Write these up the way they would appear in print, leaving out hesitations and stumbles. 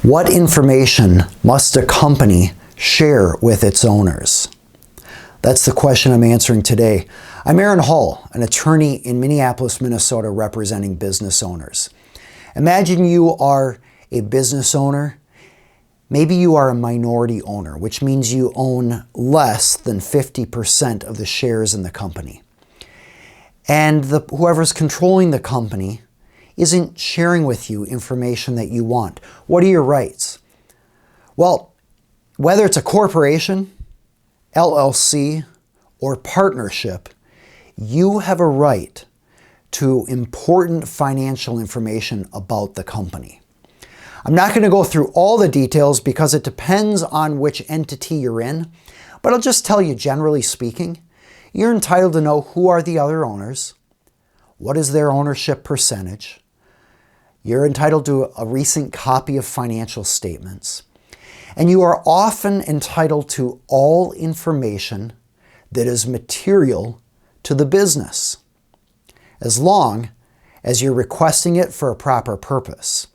What information must a company share with its owners? That's the question I'm answering today. I'm Aaron Hull, an attorney in Minneapolis, Minnesota, representing business owners. Imagine you are a business owner. Maybe you are a minority owner, which means you own less than 50% of the shares in the company. And whoever's controlling the company isn't sharing with you information that you want. What are your rights? Well, whether it's a corporation, LLC, or partnership, you have a right to important financial information about the company. I'm not going to go through all the details because it depends on which entity you're in, but I'll just tell you, generally speaking, you're entitled to know who are the other owners, what is their ownership percentage. You're entitled to a recent copy of financial statements, and you are often entitled to all information that is material to the business, as long as you're requesting it for a proper purpose.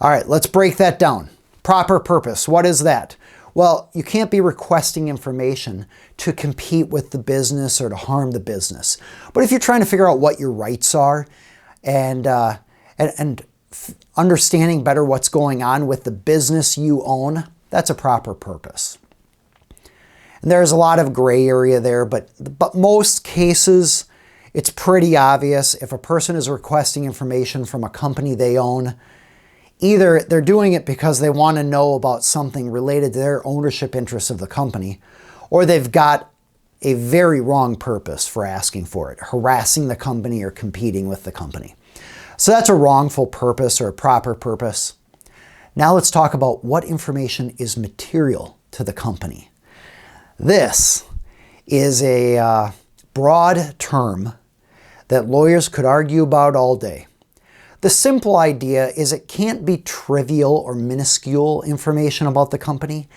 All right, let's break that down. Proper purpose, what is that? Well, you can't be requesting information to compete with the business or to harm the business. But if you're trying to figure out what your rights are and understanding better what's going on with the business you own, that's a proper purpose. And there's a lot of gray area there, but most cases, it's pretty obvious if a person is requesting information from a company they own, either they're doing it because they want to know about something related to their ownership interests of the company, or they've got a very wrong purpose for asking for it, harassing the company or competing with the company. So that's a wrongful purpose or a proper purpose. Now let's talk about what information is material to the company. This is a broad term that lawyers could argue about all day. The simple idea is it can't be trivial or minuscule information about the company.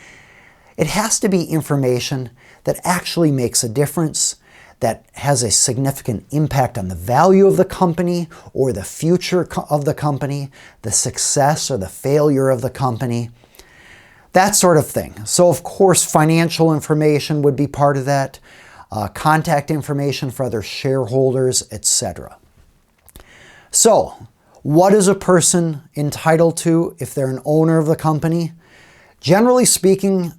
It has to be information that actually makes a difference, that has a significant impact on the value of the company or the future of the company, the success or the failure of the company, that sort of thing. So of course, financial information would be part of that, contact information for other shareholders, etc. So, what is a person entitled to if they're an owner of the company? Generally speaking,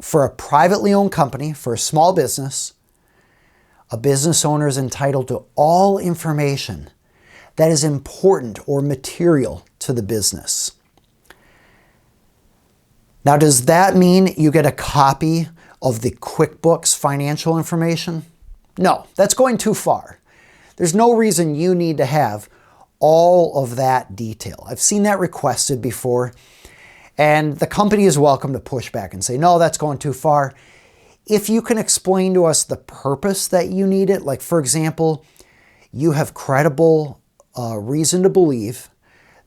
for a privately owned company, for a small business, a business owner is entitled to all information that is important or material to the business. Now, does that mean you get a copy of the QuickBooks financial information? No, that's going too far. There's no reason you need to have all of that detail. I've seen that requested before, and the company is welcome to push back and say, no, that's going too far. If you can explain to us the purpose that you need it, like for example, you have credible reason to believe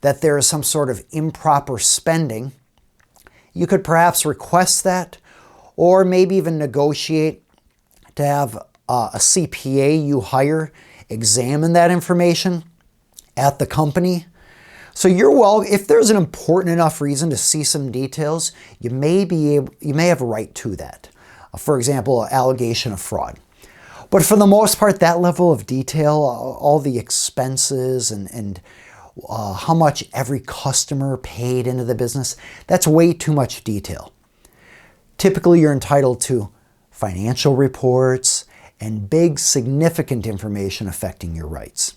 that there is some sort of improper spending, you could perhaps request that, or maybe even negotiate to have a CPA you hire examine that information at the company. So if there's an important enough reason to see some details, you may have a right to that. For example, allegation of fraud. But for the most part, that level of detail, all the expenses and how much every customer paid into the business, that's way too much detail. Typically, you're entitled to financial reports and big, significant information affecting your rights.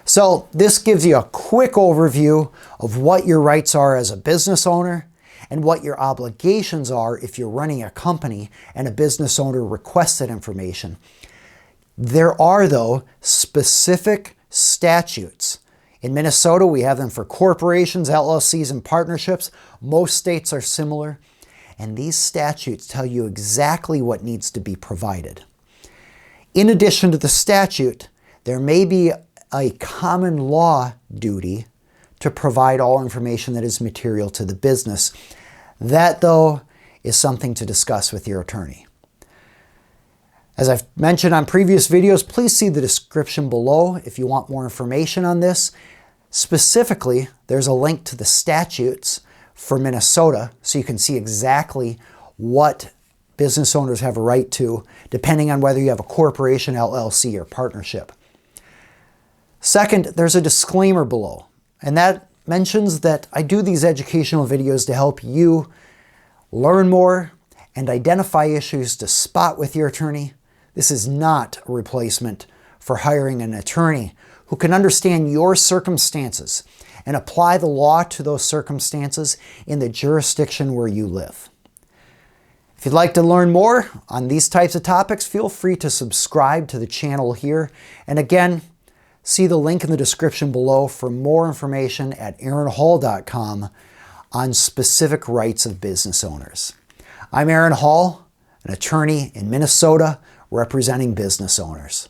So this gives you a quick overview of what your rights are as a business owner and what your obligations are if you're running a company and a business owner requests that information. There are, though, specific statutes. In Minnesota, we have them for corporations, LLCs, and partnerships. Most states are similar. And these statutes tell you exactly what needs to be provided. In addition to the statute, there may be a common law duty to provide all information that is material to the business. That, though, is something to discuss with your attorney. As I've mentioned on previous videos, please see the description below if you want more information on this. Specifically, there's a link to the statutes for Minnesota, so you can see exactly what business owners have a right to, depending on whether you have a corporation, LLC, or partnership. Second, there's a disclaimer below, and that mentions that I do these educational videos to help you learn more and identify issues to spot with your attorney. This is not a replacement for hiring an attorney who can understand your circumstances and apply the law to those circumstances in the jurisdiction where you live. If you'd like to learn more on these types of topics, feel free to subscribe to the channel here. And again, see the link in the description below for more information at aaronhall.com on specific rights of business owners. I'm Aaron Hall, an attorney in Minnesota representing business owners.